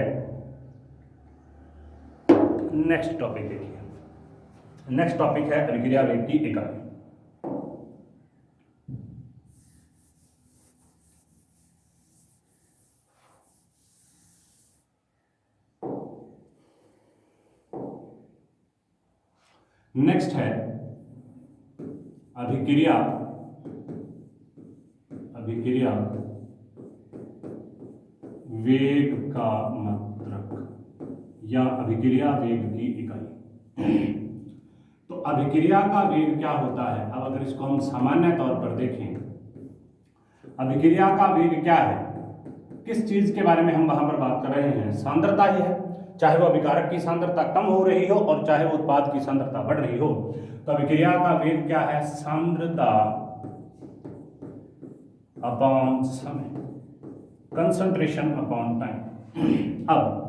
नेक्स्ट टॉपिक देखिए, नेक्स्ट टॉपिक है अभिक्रिया वेग की इकाई। नेक्स्ट है अभिक्रिया वेग का मात्रक या अभिक्रिया वेग की इकाई। तो अभिक्रिया का वेग क्या होता है? अब अगर इसको हम सामान्य तौर पर देखें, अभिक्रिया का वेग क्या है, किस चीज के बारे में हम वहां पर बात कर रहे हैं? सांद्रता ही है, चाहे वो अभिकारक की सांद्रता कम हो रही हो और चाहे वो उत्पाद की सांद्रता बढ़ रही हो। तो अभिक्रिया का वेग क्या है? सांद्रता अपॉन समय, कंसंट्रेशन अपॉन टाइम। अब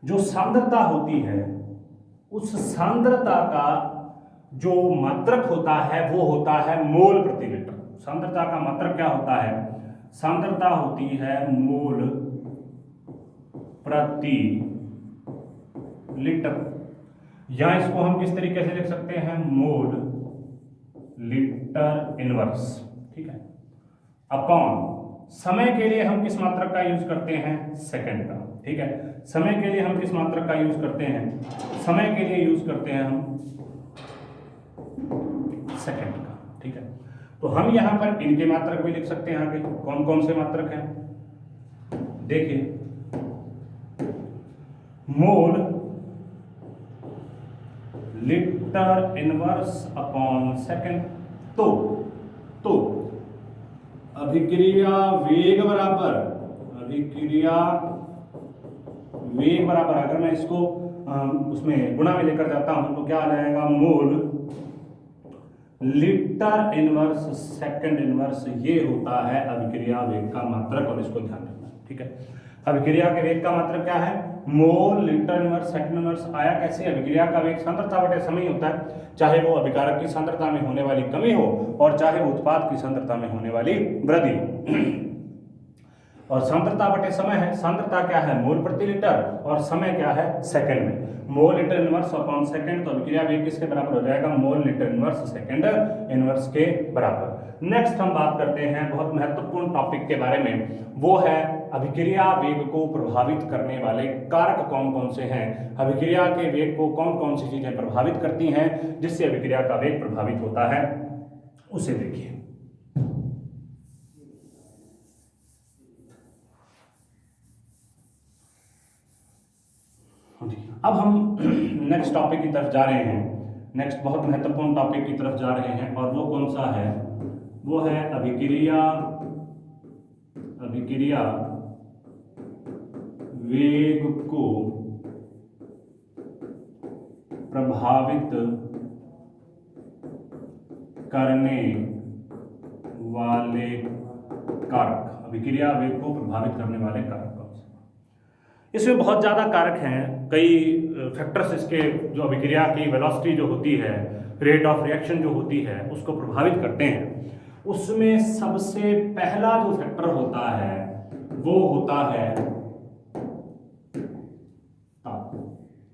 जो सांद्रता होती है, उस सांद्रता का जो मात्रक होता है वो होता है मोल प्रति लीटर। सांद्रता का मात्रक क्या होता है? सांद्रता होती है मोल प्रति लीटर, या इसको हम किस तरीके से लिख सकते हैं? मोल लीटर इनवर्स, ठीक है, अपॉन समय के लिए हम किस मात्रक का यूज करते हैं? सेकंड का, ठीक है। समय के लिए हम किस मात्रक का यूज करते हैं? समय के लिए यूज करते हैं हम सेकंड का, ठीक है। तो हम यहां पर इनके मात्रक भी लिख सकते हैं। आगे कौन कौन से मात्रक हैं देखिए, मोल लीटर इनवर्स अपॉन सेकंड। तो अभिक्रिया वेग बराबर अगर मैं इसको उसमें गुणा में लेकर जाता हूं तो क्या आ जाएगा? मोल लीटर इनवर्स सेकंड इनवर्स, ये होता है अभिक्रिया वेग का मात्रक, और इसको ध्यान रखना, ठीक है। अभिक्रिया के वेग का मात्रक क्या है? Mole litre inverse second inverse. आया कैसे? अभिक्रिया का वेग सांद्रता बटे समय होता है, चाहे वो अभिकारक की सांद्रता में होने वाली कमी हो और चाहे वो उत्पाद की सांद्रता में होने वाली वृद्धि हो। और सांद्रता बटे समय है। सांद्रता क्या है? मोल प्रति लीटर, और समय क्या है? सेकंड में। मोल लीटर इनवर्स अपॉन सेकंड, तो अभिक्रिया वेग किसके बराबर हो जाएगा? मोल लीटर इनवर्स सेकंड इनवर्स के बराबर। नेक्स्ट हम बात करते हैं बहुत महत्वपूर्ण टॉपिक के बारे में, वो है अभिक्रिया वेग को प्रभावित करने वाले कारक कौन कौन से हैं। अभिक्रिया के वेग को कौन कौन सी चीजें प्रभावित करती हैं जिससे अभिक्रिया का वेग प्रभावित होता है, उसे देखिए। अब हम नेक्स्ट टॉपिक की तरफ जा रहे हैं। नेक्स्ट बहुत महत्वपूर्ण टॉपिक की तरफ जा रहे हैं, और वो कौन सा है? वो है अभिक्रिया वेग को प्रभावित करने वाले कारक। अभिक्रिया वेग को प्रभावित करने वाले कारक कौन से? इसमें बहुत ज़्यादा कारक हैं, कई फैक्टर्स इसके जो अभिक्रिया की वेलोसिटी जो होती है, रेट ऑफ रिएक्शन जो होती है, उसको प्रभावित करते हैं। उसमें सबसे पहला जो फैक्टर होता है वो होता है ताप।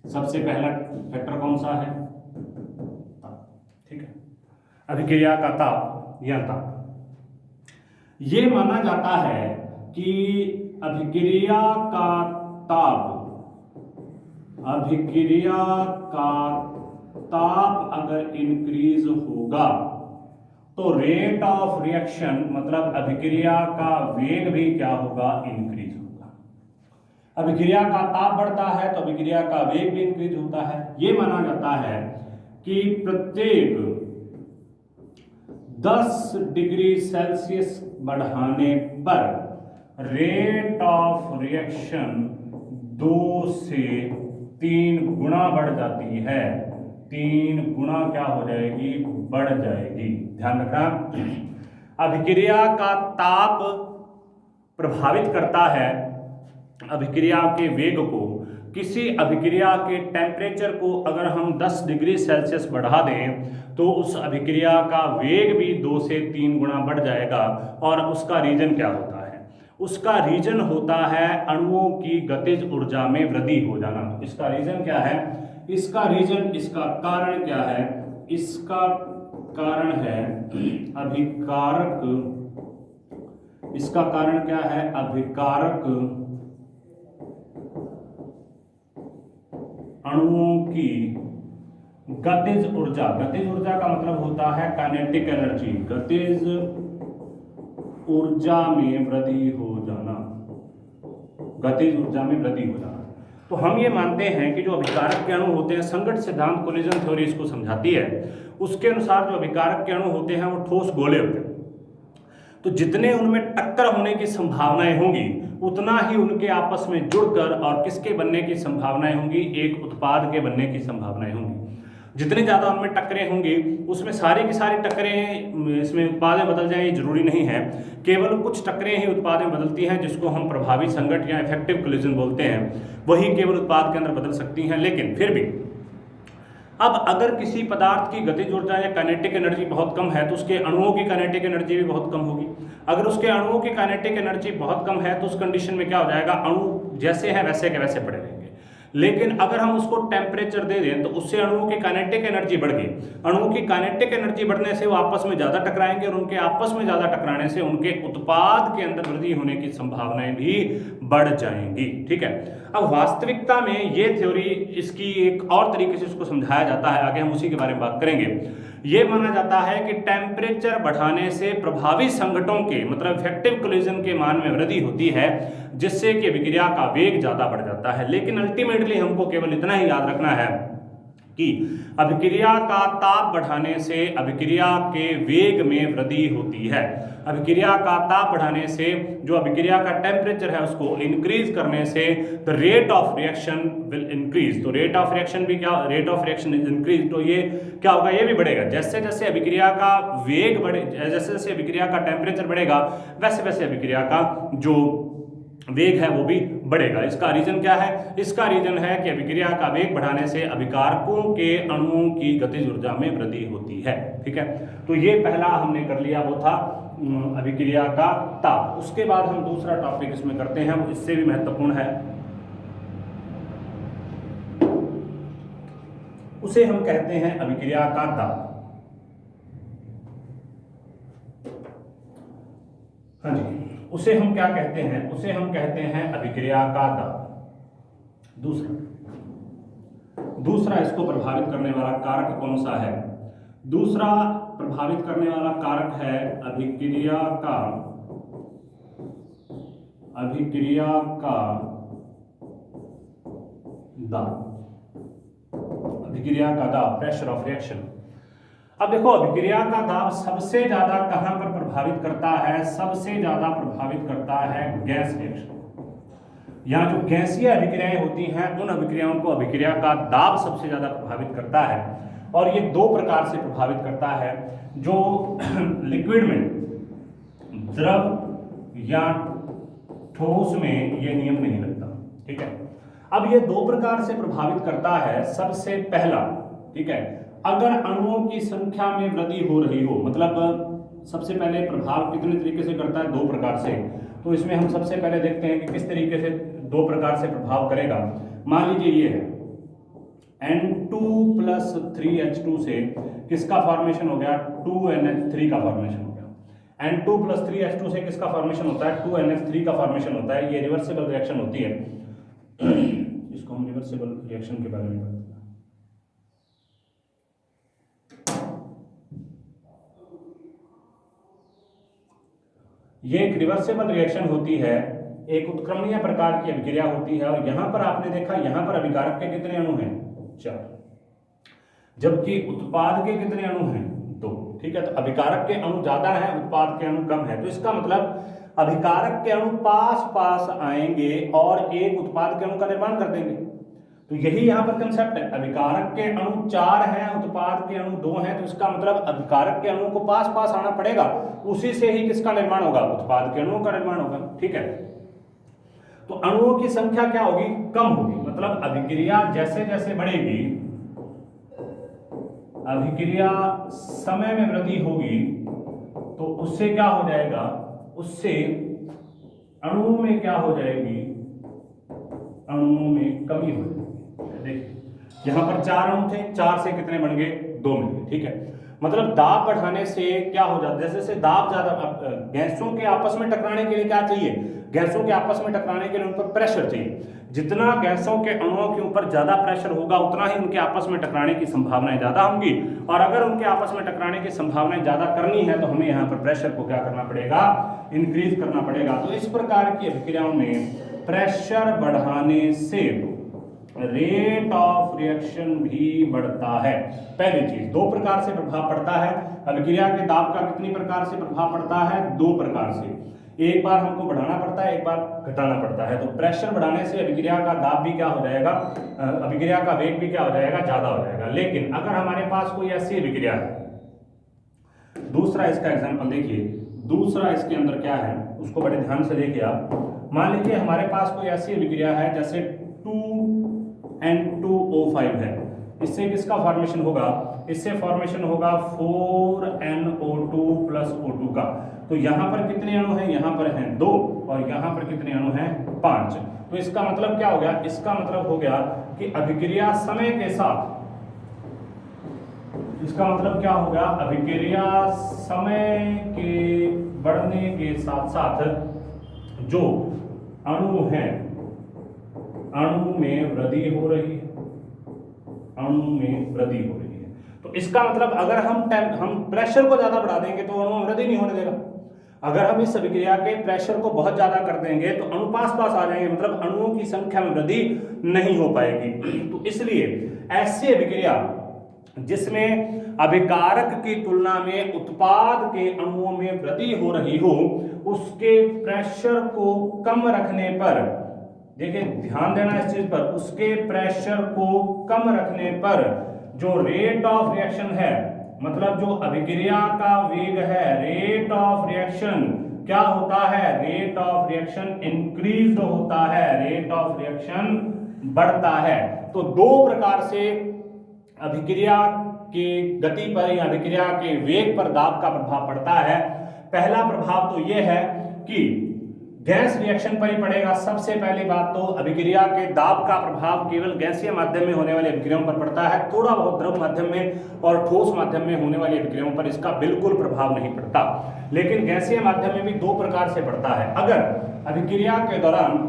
सबसे पहला फैक्टर कौन सा है? ताप, ठीक है। अभिक्रिया का ताप या ताप। ये माना जाता है कि अभिक्रिया का ताप अगर इंक्रीज होगा तो रेट ऑफ रिएक्शन मतलब अभिक्रिया का वेग भी क्या होगा? इंक्रीज होगा। अभिक्रिया का ताप बढ़ता है तो अभिक्रिया का वेग भी इंक्रीज होता है। यह माना जाता है कि प्रत्येक 10 डिग्री सेल्सियस बढ़ाने पर रेट ऑफ रिएक्शन 2 से 3 गुना बढ़ जाती है। 3 गुना क्या हो जाएगी? बढ़ जाएगी। ध्यान रखना, अभिक्रिया का ताप प्रभावित करता है अभिक्रिया के वेग को, किसी अभिक्रिया के टेम्परेचर को अगर हम 10 डिग्री सेल्सियस बढ़ा दें तो उस अभिक्रिया का वेग भी 2 से 3 गुना बढ़ जाएगा। और उसका रीजन क्या होता है? उसका रीजन होता है अणुओं की गतिज ऊर्जा में वृद्धि हो जाना। इसका रीजन क्या है? इसका रीजन, इसका कारण क्या है? इसका कारण है अभिकारक, इसका कारण क्या है? अभिकारक अणुओं की गतिज ऊर्जा। गतिज ऊर्जा का मतलब होता है काइनेटिक एनर्जी। गतिज ऊर्जा में वृद्धि हो जाना, गतिज ऊर्जा में वृद्धि हो जाना। तो हम ये मानते हैं कि जो अभिकारक के अणु होते हैं, संगत सिद्धांत कोलिजन थ्योरी इसको समझाती है, उसके अनुसार जो अभिकारक के अणु होते हैं वो ठोस गोले होते हैं। तो जितने उनमें टक्कर होने की संभावनाएं होंगी उतना ही उनके आपस में जुड़कर और किसके बनने की संभावनाएं होंगी? एक उत्पाद के बनने की संभावनाएं होंगी। जितनी ज़्यादा उनमें टक्करें होंगी उसमें सारी की सारी टक्करें इसमें उत्पाद में बदल जाए ये जरूरी नहीं है। केवल कुछ टक्करें ही उत्पाद में बदलती हैं जिसको हम प्रभावी संघट या इफेक्टिव कोलिजन बोलते हैं, वही केवल उत्पाद के अंदर बदल सकती हैं। लेकिन फिर भी अब अगर किसी पदार्थ की गतिज ऊर्जा या काइनेटिक एनर्जी बहुत कम है तो उसके अणुओं की काइनेटिक एनर्जी भी बहुत कम होगी। अगर उसके अणुओं की काइनेटिक एनर्जी बहुत कम है तो उस कंडीशन में क्या हो जाएगा? अणु जैसे हैं वैसे के वैसे पड़े रहेंगे। लेकिन अगर हम उसको टेम्परेचर दे दें तो उससे अणुओं की काइनेटिक एनर्जी बढ़ गई। अणुओं की काइनेटिक एनर्जी बढ़ने से वो आपस में ज़्यादा टकराएंगे और उनके आपस में ज़्यादा टकराने से उनके उत्पाद के अंदर वृद्धि होने की संभावनाएं भी बढ़ जाएंगी। ठीक है। अब वास्तविकता में ये थ्योरी, इसकी एक और तरीके से इसको समझाया जाता है, आगे हम उसी के बारे में बात करेंगे। ये माना जाता है कि टेम्परेचर बढ़ाने से प्रभावी संघटों के मतलब इफेक्टिव कोलिजन के मान में वृद्धि होती है जिससे कि अभिक्रिया का वेग ज़्यादा बढ़ जाता है। लेकिन अल्टीमेटली हमको केवल इतना ही याद रखना है कि अभिक्रिया का ताप बढ़ाने से अभिक्रिया के वेग में वृद्धि होती है। अभिक्रिया का ताप बढ़ाने से जो अभिक्रिया का टेम्परेचर है उसको इंक्रीज करने से the rate of reaction will increase. तो रेट ऑफ रिएक्शन भी क्या? Rate of reaction is increase. तो ये क्या होगा? ये भी बढ़ेगा। जैसे जैसे अभिक्रिया का वेग बढ़े, जैसे जैसे अभिक्रिया का टेम्परेचर बढ़ेगा वैसे वैसे अभिक्रिया का जो वेग है वो भी बढ़ेगा। इसका रीजन क्या है? इसका रीजन है कि अभिक्रिया का वेग बढ़ाने से अभिकारकों के अणुओं की गतिज ऊर्जा में वृद्धि होती है। ठीक है। तो ये पहला हमने कर लिया, वो था अभिक्रिया का ताप। उसके बाद हम दूसरा टॉपिक इसमें करते हैं, वो इससे भी महत्वपूर्ण है। उसे हम कहते हैं अभिक्रिया का ताप। हाँ जी, उसे हम क्या कहते हैं? उसे हम कहते हैं अभिक्रिया का दाब। दूसरा इसको प्रभावित करने वाला कारक कौन सा है? दूसरा प्रभावित करने वाला कारक है अभिक्रिया का दाब। अभिक्रिया का दाब, प्रेशर ऑफ रिएक्शन। अब देखो अभिक्रिया का दाब सबसे ज्यादा कहां पर प्रभावित करता है? सबसे ज्यादा प्रभावित करता है गैस रिएक्शन। यहाँ जो गैसीय अभिक्रियाएं होती हैं उन अभिक्रियाओं को अभिक्रिया का दाब सबसे ज्यादा प्रभावित करता है। और ये दो प्रकार से प्रभावित करता है। जो लिक्विड में, द्रव या ठोस में ये नियम नहीं लगता। ठीक है। अब ये दो प्रकार से प्रभावित करता है। सबसे पहला, ठीक है, अगर अणुओं की संख्या में वृद्धि हो रही हो, मतलब सबसे पहले प्रभाव कितने तरीके से करता है? दो प्रकार से। तो इसमें हम सबसे पहले देखते हैं कि किस तरीके से दो प्रकार से प्रभाव करेगा। मान लीजिए ये है N2+3H2 से किसका फॉर्मेशन हो गया? 2NH3 का फॉर्मेशन हो गया। N2+3H2 से किसका फॉर्मेशन होता है? 2NH3 का फॉर्मेशन होता है। ये रिवर्सिबल रिएक्शन होती है। इसको हम रिवर्सिबल रिएक्शन के बारे में बताते हैं। ये एक रिवर्सिबल रिएक्शन होती है, एक उत्क्रमणीय प्रकार की अभिक्रिया होती है। और यहां पर आपने देखा, यहां पर अभिकारक के कितने अणु हैं? 4, जबकि उत्पाद के कितने अणु हैं? 2। ठीक है। तो अभिकारक के अणु ज्यादा हैं, उत्पाद के अणु कम है। तो इसका मतलब अभिकारक के अणु पास पास आएंगे और एक उत्पाद के अणु का निर्माण कर देंगे। तो यही यहाँ पर कंसेप्ट है। अभिकारक के अणु 4 हैं, उत्पाद के अणु 2 हैं। तो इसका मतलब अभिकारक के अणु को पास पास आना पड़ेगा, उसी से ही किसका निर्माण होगा? उत्पाद के अणुओं का निर्माण होगा। ठीक है। तो अणुओं की संख्या क्या होगी, कम होगी। मतलब अभिक्रिया जैसे जैसे बढ़ेगी, अभिक्रिया समय में वृद्धि होगी, तो उससे क्या हो जाएगा, उससे अणुओं में क्या हो जाएगी, अणुओं में कमी हो जाएगी। देखिए यहां पर 4 अणु थे, 4 से कितने बन गए, 2 मिल गए। ठीक है, मतलब दाब बढ़ाने से क्या हो जाता है, जैसे जैसे दाब ज्यादा, गैसों के आपस में टकराने के लिए क्या चाहिए, गैसों के आपस में टकराने के लिए उन पर प्रेशर चाहिए। जितना गैसों के अणुओं के ऊपर ज्यादा प्रेशर होगा उतना ही उनके आपस में टकराने की संभावनाएं ज्यादा होंगी। और अगर उनके आपस में टकराने की संभावनाएं ज्यादा करनी है तो हमें यहाँ पर प्रेशर को क्या करना पड़ेगा, इंक्रीज करना पड़ेगा। तो इस प्रकार की अभिक्रियाओं में प्रेशर बढ़ाने से रेट ऑफ रिएक्शन भी बढ़ता है। पहली चीज, 2 प्रकार से प्रभाव पड़ता है अभिक्रिया के दाब का। कितनी प्रकार से प्रभाव पड़ता है, 2 प्रकार से। एक बार हमको बढ़ाना पड़ता है, एक बार घटाना पड़ता है। तो प्रेशर बढ़ाने से अभिक्रिया का दाब भी क्या हो जाएगा, अभिक्रिया का वेग भी क्या हो जाएगा, ज्यादा हो जाएगा। लेकिन अगर हमारे पास कोई ऐसी अभिक्रिया है, दूसरा इसका एग्जांपल देखिए, दूसरा इसके अंदर क्या है उसको बड़े ध्यान से देखिए आप। मान लीजिए हमारे पास कोई ऐसी अभिक्रिया है जैसे 2N2O5 है, इससे किसका फॉर्मेशन होगा, इससे फॉर्मेशन होगा 4NO2 प्लस O2 का। तो यहां पर कितने अणु हैं, यहां पर हैं 2 और यहां पर कितने अणु हैं, 5। तो इसका मतलब क्या हो गया, इसका मतलब हो गया कि अभिक्रिया समय के साथ, इसका मतलब क्या हो गया, अभिक्रिया समय के बढ़ने के साथ साथ जो अणु हैं, अणु में वृद्धि हो रही है, अणु में वृद्धि हो रही है। तो इसका मतलब अगर हम प्रेशर को ज्यादा बढ़ा देंगे तो अणु में वृद्धि नहीं होने देगा। अगर हम इस अभिक्रिया के प्रेशर को बहुत ज्यादा कर देंगे तो अणु पास पास आ जाएंगे, मतलब अणुओं की संख्या में वृद्धि नहीं हो पाएगी। तो इसलिए ऐसी अभिक्रिया जिसमें अभिकारक की तुलना में उत्पाद के अणुओं में वृद्धि हो रही हो, उसके प्रेशर को कम रखने पर, देखिए ध्यान देना इस चीज पर, उसके प्रेशर को कम रखने पर जो रेट ऑफ रिएक्शन है, मतलब जो अभिक्रिया का वेग है, रेट ऑफ रिएक्शन क्या होता है, रेट ऑफ रिएक्शन इंक्रीज होता है, रेट ऑफ रिएक्शन बढ़ता है। तो 2 प्रकार से अभिक्रिया की गति पर या अभिक्रिया के वेग पर दाब का प्रभाव पड़ता है। पहला प्रभाव तो यह है कि गैस रिएक्शन पर ही पड़ेगा। सबसे पहली बात तो अभिक्रिया के दाब का प्रभाव केवल गैसीय माध्यम में होने वाली अभिक्रियाओं पर पड़ता है, थोड़ा बहुत द्रव माध्यम में और ठोस माध्यम में होने वाली अभिक्रियाओं पर इसका बिल्कुल प्रभाव नहीं पड़ता। लेकिन गैसीय माध्यम में भी 2 प्रकार से पड़ता है। अगर अभिक्रिया के दौरान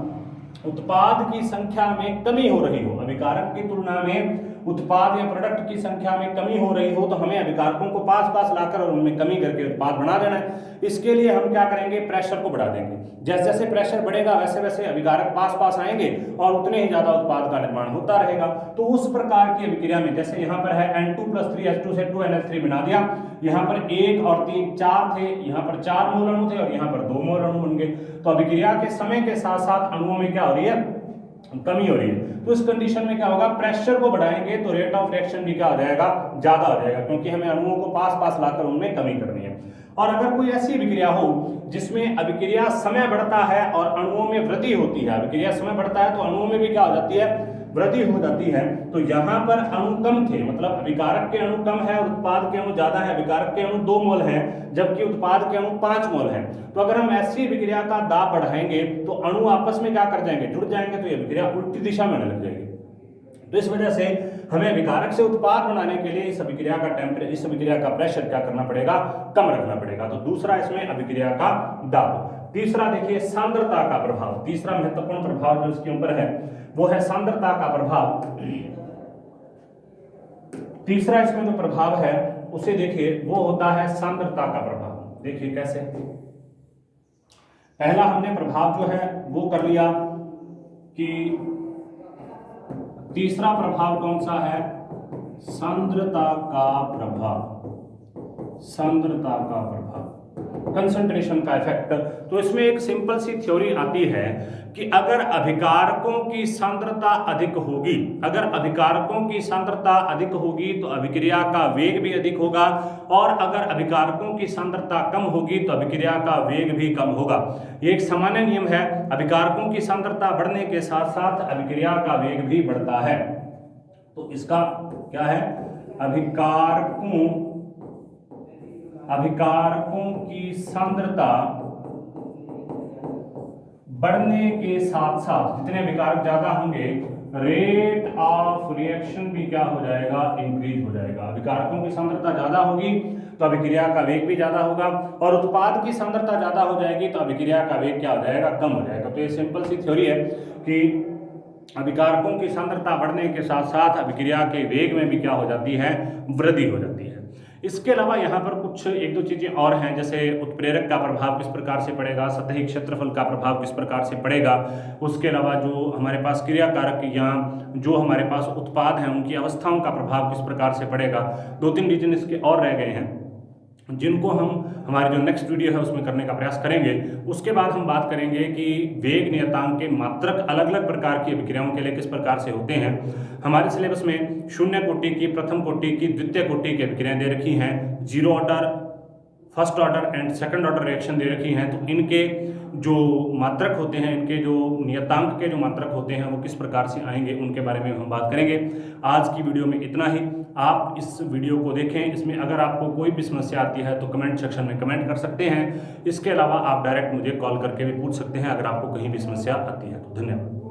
उत्पाद की संख्या में कमी हो रही हो, अभिकारक की तुलना में उत्पाद या प्रोडक्ट की संख्या में कमी हो रही हो, तो हमें अभिकारकों को पास पास लाकर और उनमें कमी करके उत्पाद बढ़ा देना है। इसके लिए हम क्या करेंगे, प्रेशर को बढ़ा देंगे। जैसे जैसे प्रेशर बढ़ेगा वैसे वैसे अभिकारक पास पास आएंगे और उतने ही ज्यादा उत्पाद का निर्माण होता रहेगा। तो उस प्रकार की अभिक्रिया में, जैसे यहाँ पर है N2+3H2 से 2NH3 बना दिया, यहाँ पर 1 और 3 4 थे, यहाँ पर 4 मोल अणु थे और यहाँ पर 2 मोल अणु बन गए। तो अभिक्रिया के समय के साथ साथ अणुओं में क्या हो रही है, कमी हो रही है। तो इस कंडीशन में क्या होगा, प्रेशर को बढ़ाएंगे तो रेट ऑफ रिएक्शन भी क्या हो जाएगा, ज्यादा हो जाएगा, क्योंकि हमें अणुओं को पास पास लाकर उनमें कमी करनी है। और अगर कोई ऐसी अभिक्रिया हो जिसमें अभिक्रिया समय बढ़ता है और अणुओं में वृद्धि होती है, अभिक्रिया समय बढ़ता है तो अणुओं में भी क्या हो जाती है, वृद्धि हो जाती है। तो यहाँ पर अणु कम थे, मतलब अभिकारक के अणु कम है और उत्पाद के अणु ज्यादा है। अभिकारक के अणु 2 मोल हैं जबकि उत्पाद के अणु 5 मोल हैं। तो अगर हम ऐसी अभिक्रिया का दाब बढ़ाएंगे तो अणु आपस में क्या कर जाएंगे, जुड़ जाएंगे, तो ये अभिक्रिया उल्टी दिशा में लग जाएगी। तो इस वजह से हमें अभिकारक से उत्पाद बनाने के लिए इस अभिक्रिया का प्रेशर क्या करना पड़ेगा, कम रखना पड़ेगा। तो दूसरा इसमें अभिक्रिया का दाब। तीसरा देखिए सांद्रता का प्रभाव, तीसरा महत्वपूर्ण प्रभाव जो इसके ऊपर है वो है सांद्रता का प्रभाव। तीसरा इसमें जो प्रभाव है उसे देखिए, वो होता है सांद्रता का प्रभाव। देखिए कैसे, पहला हमने प्रभाव जो है वो कर लिया कि तीसरा प्रभाव कौन सा है, सांद्रता का प्रभाव, सांद्रता का प्रभाव। कंसंट्रेशन का इफेक्ट। तो इसमें एक सिंपल सी थ्योरी आती है कि अगर अभिकारकों की सांद्रता अधिक होगी, अगर अभिकारकों की सांद्रता अधिक होगी तो अभिक्रिया का वेग भी अधिक होगा, और अगर अभिकारकों की सांद्रता कम होगी तो अभिक्रिया का वेग भी कम होगा। ये एक सामान्य नियम है, अभिकारकों की सांद्रता बढ़ने के साथ साथ अभिक्रिया का वेग भी बढ़ता है। तो इसका क्या है, अभिकारकों की सांद्रता बढ़ने के साथ साथ जितने अभिकारक ज्यादा होंगे रेट ऑफ रिएक्शन भी क्या हो जाएगा, इंक्रीज हो जाएगा। अभिकारकों की सांद्रता ज्यादा होगी तो अभिक्रिया का वेग भी ज्यादा होगा, और उत्पाद की सांद्रता ज्यादा हो जाएगी तो अभिक्रिया का वेग क्या हो जाएगा, कम हो जाएगा। तो ये सिंपल सी थ्योरी है कि अभिकारकों की सांद्रता बढ़ने के साथ साथ अभिक्रिया के वेग में भी क्या हो जाती है, वृद्धि हो जाती है। इसके अलावा यहाँ पर कुछ एक दो चीज़ें और हैं, जैसे उत्प्रेरक का प्रभाव किस प्रकार से पड़ेगा, सतही क्षेत्रफल का प्रभाव किस प्रकार से पड़ेगा, उसके अलावा जो हमारे पास क्रियाकारक या जो हमारे पास उत्पाद हैं उनकी अवस्थाओं का प्रभाव किस प्रकार से पड़ेगा। 2-3 रीजन इसके और रह गए हैं जिनको हम हमारे जो नेक्स्ट वीडियो है उसमें करने का प्रयास करेंगे। उसके बाद हम बात करेंगे कि वेग नियतांक के मात्रक अलग अलग प्रकार की अभिक्रियाओं के लिए किस प्रकार से होते हैं। हमारे सिलेबस में शून्य कोटि की, प्रथम कोटि की, द्वितीय कोटि की अभिक्रियाएं दे रखी हैं, zero order, first order and second order reaction दे रखी हैं। तो इनके जो मात्रक होते हैं, इनके जो नियतांक के जो मात्रक होते हैं वो किस प्रकार से आएंगे उनके बारे में हम बात करेंगे। आज की वीडियो में इतना ही। आप इस वीडियो को देखें, इसमें अगर आपको कोई भी समस्या आती है तो कमेंट सेक्शन में कमेंट कर सकते हैं। इसके अलावा आप डायरेक्ट मुझे कॉल करके भी पूछ सकते हैं अगर आपको कहीं भी समस्या आती है। तो धन्यवाद।